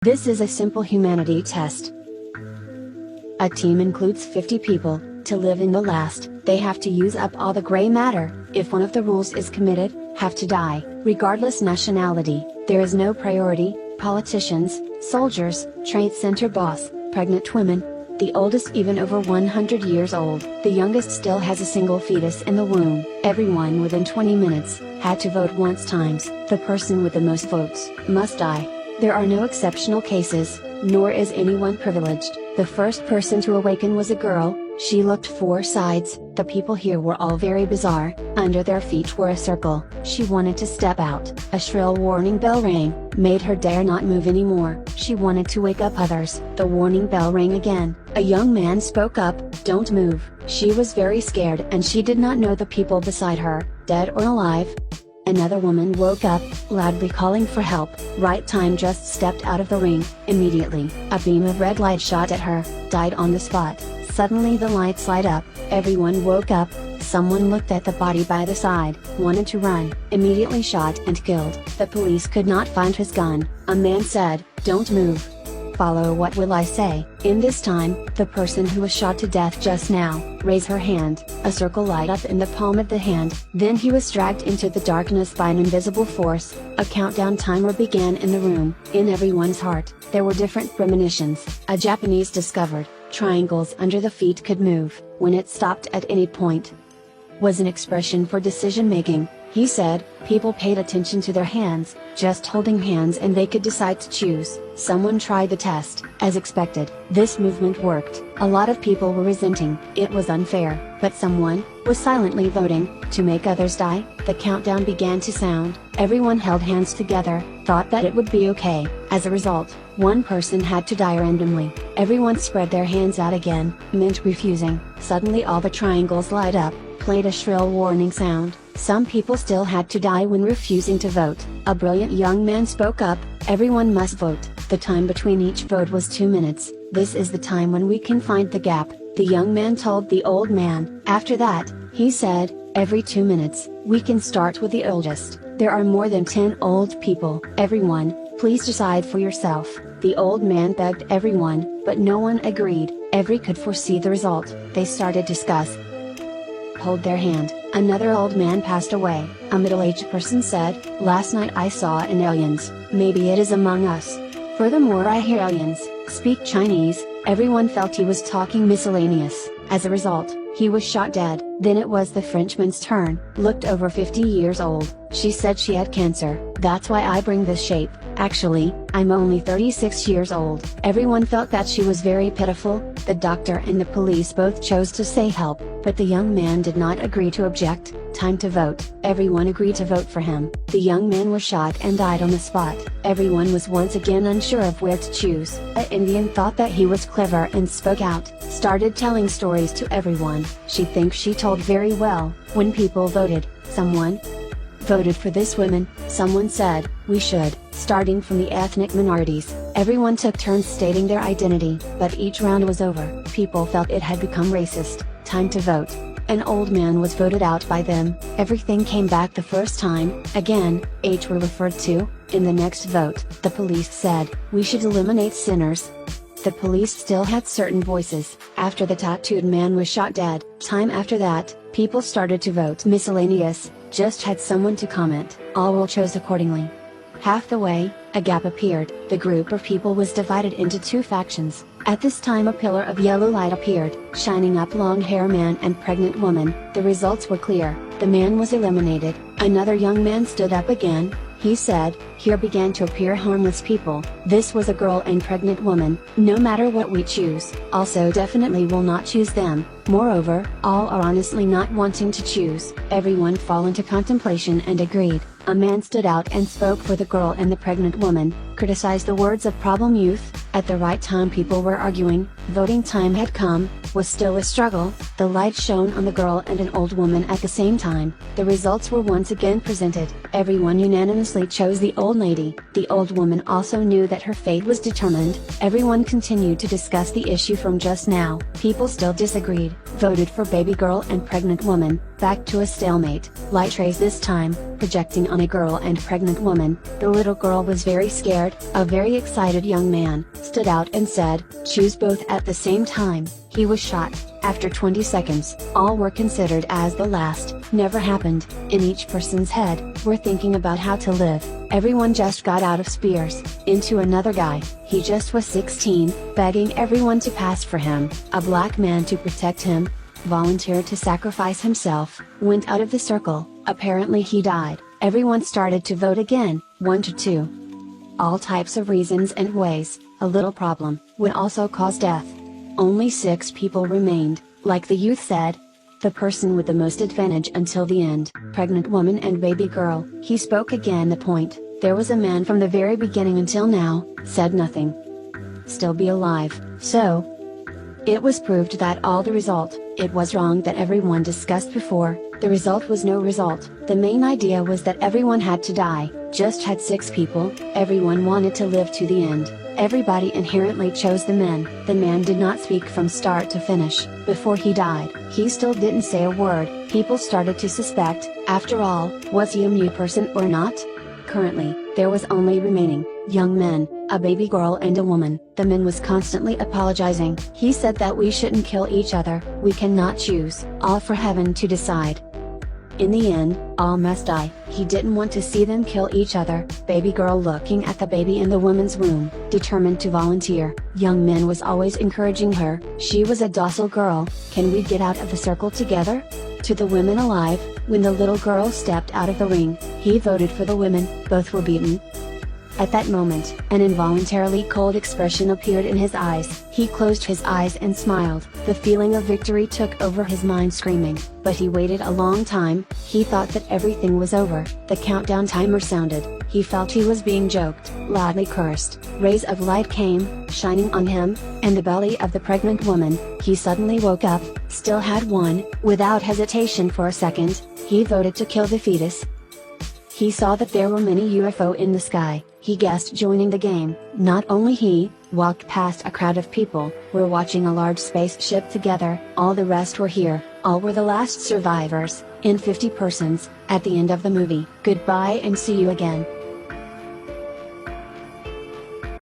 This is a simple humanity test. A team includes 50 people. To live in the last, they have to use up all the gray matter. If one of the rules is committed, have to die, regardless nationality. There is no priority, politicians, soldiers, trade center boss, pregnant women, the oldest even over 100 years old. The youngest still has a single fetus in the womb. Everyone within 20 minutes, had to vote once times. The person with the most votes, must die. There are no exceptional cases, nor is anyone privileged. The first person to awaken was a girl. She looked 4 sides. The people here were all very bizarre. Under their feet were a circle. She wanted to step out. A shrill warning bell rang, made her dare not move anymore. She wanted to wake up others. The warning bell rang again. A young man spoke up, "Don't move." She was very scared and she did not know the people beside her, dead or alive. Another woman woke up, loudly calling for help. Right time just stepped out of the ring. Immediately, a beam of red light shot at her, died on the spot. Suddenly the lights light up, everyone woke up. Someone looked at the body by the side, wanted to run, immediately shot and killed. The police could not find his gun. A man said, "Don't move. Follow what will I say." In this time, the person who was shot to death just now, raised her hand. A circle light up in the palm of the hand. Then he was dragged into the darkness by an invisible force. A countdown timer began in the room. In everyone's heart, there were different premonitions. A Japanese discovered, triangles under the feet could move, when it stopped at any point. Was an expression for decision making. He said, people paid attention to their hands, just holding hands and they could decide to choose. Someone tried the test, as expected. This movement worked. A lot of people were resenting, it was unfair, but someone was silently voting to make others die. The countdown began to sound. Everyone held hands together, thought that it would be okay. As a result, one person had to die randomly. Everyone spread their hands out again, meant refusing. Suddenly all the triangles light up, played a shrill warning sound. Some people still had to die when refusing to vote. A brilliant young man spoke up, "Everyone must vote." The time between each vote was 2 minutes. "This is the time when we can find the gap," the young man told the old man. After that, he said, "Every 2 minutes, we can start with the oldest. There are more than 10 old people. Everyone, please decide for yourself." The old man begged everyone, but no one agreed. Every could foresee the result. They started to discuss. Hold their hand. Another old man passed away. A middle-aged person said, "Last night I saw an aliens, maybe it is among us. Furthermore I hear aliens speak Chinese." Everyone felt he was talking miscellaneous. As a result, he was shot dead. Then it was the Frenchman's turn. Looked over 50 years old. She said she had cancer. "That's why I bring this shape. Actually, I'm only 36 years old." Everyone felt that she was very pitiful. The doctor and the police both chose to say help, but the young man did not agree to object. Time to vote. Everyone agreed to vote for him. The young man was shot and died on the spot. Everyone was once again unsure of where to choose. An Indian thought that he was clever and spoke out, started telling stories to everyone. She thinks she told very well. When people voted, someone voted for this woman. Someone said, "We should," starting from the ethnic minorities. Everyone took turns stating their identity, but each round was over. People felt it had become racist. Time to vote. An old man was voted out by them. Everything came back the first time. Again, H were referred to. In the next vote, the police said, "We should eliminate sinners." The police still had certain voices. After the tattooed man was shot dead, time after that, people started to vote miscellaneous, just had someone to comment. All were chose accordingly. Half the way, a gap appeared. The group of people was divided into 2 factions. At this time a pillar of yellow light appeared, shining up long hair man and pregnant woman. The results were clear. The man was eliminated. Another young man stood up again. He said, "Here began to appear harmless people. This was a girl and pregnant woman. No matter what we choose, also definitely will not choose them. Moreover, all are honestly not wanting to choose." Everyone fall into contemplation and agreed. A man stood out and spoke for the girl and the pregnant woman, criticized the words of problem youth. At the right time people were arguing, voting time had come, was still a struggle. The light shone on the girl and an old woman at the same time. The results were once again presented. Everyone unanimously chose the old lady. The old woman also knew that her fate was determined. Everyone continued to discuss the issue from just now. People still disagreed, voted for baby girl and pregnant woman, back to a stalemate. Light rays this time, projecting on a girl and pregnant woman. The little girl was very scared. A very excited young man stood out and said, "Choose both at the same time." He was shot. After 20 seconds, all were considered as the last. Never happened. In each person's head, were thinking about how to live. Everyone just got out of spears. Into another guy, he just was 16, begging everyone to pass for him. A black man to protect him, volunteered to sacrifice himself, went out of the circle. Apparently he died. Everyone started to vote again, 1 to 2. All types of reasons and ways. A little problem would also cause death. Only 6 people remained, like the youth said. The person with the most advantage until the end, pregnant woman and baby girl. He spoke again the point, there was a man from the very beginning until now, said nothing. Still be alive, so. It was proved that all the result, it was wrong that everyone discussed before, the result was no result. The main idea was that everyone had to die, just had 6 people, everyone wanted to live to the end. Everybody inherently chose the man. The man did not speak from start to finish. Before he died, he still didn't say a word. People started to suspect, after all, was he a new person or not? Currently, there was only remaining, young men, a baby girl and a woman. The man was constantly apologizing. He said that we shouldn't kill each other, we cannot choose, all for heaven to decide. In the end, all must die. He didn't want to see them kill each other. Baby girl looking at the baby in the woman's womb, determined to volunteer. Young man was always encouraging her. She was a docile girl. Can we get out of the circle together? To the women alive, when the little girl stepped out of the ring, he voted for the women. Both were beaten. At that moment, an involuntarily cold expression appeared in his eyes. He closed his eyes and smiled. The feeling of victory took over his mind, screaming. But he waited a long time. He thought that everything was over. The countdown timer sounded. He felt he was being joked, loudly cursed. Rays of light came, shining on him, and the belly of the pregnant woman. He suddenly woke up, still had won. Without hesitation for a second, he voted to kill the fetus. He saw that there were many UFO in the sky. He guessed joining the game. Not only he, walked past a crowd of people, were watching a large spaceship together. All the rest were here. All were the last survivors, in 50 persons, at the end of the movie. Goodbye and see you again.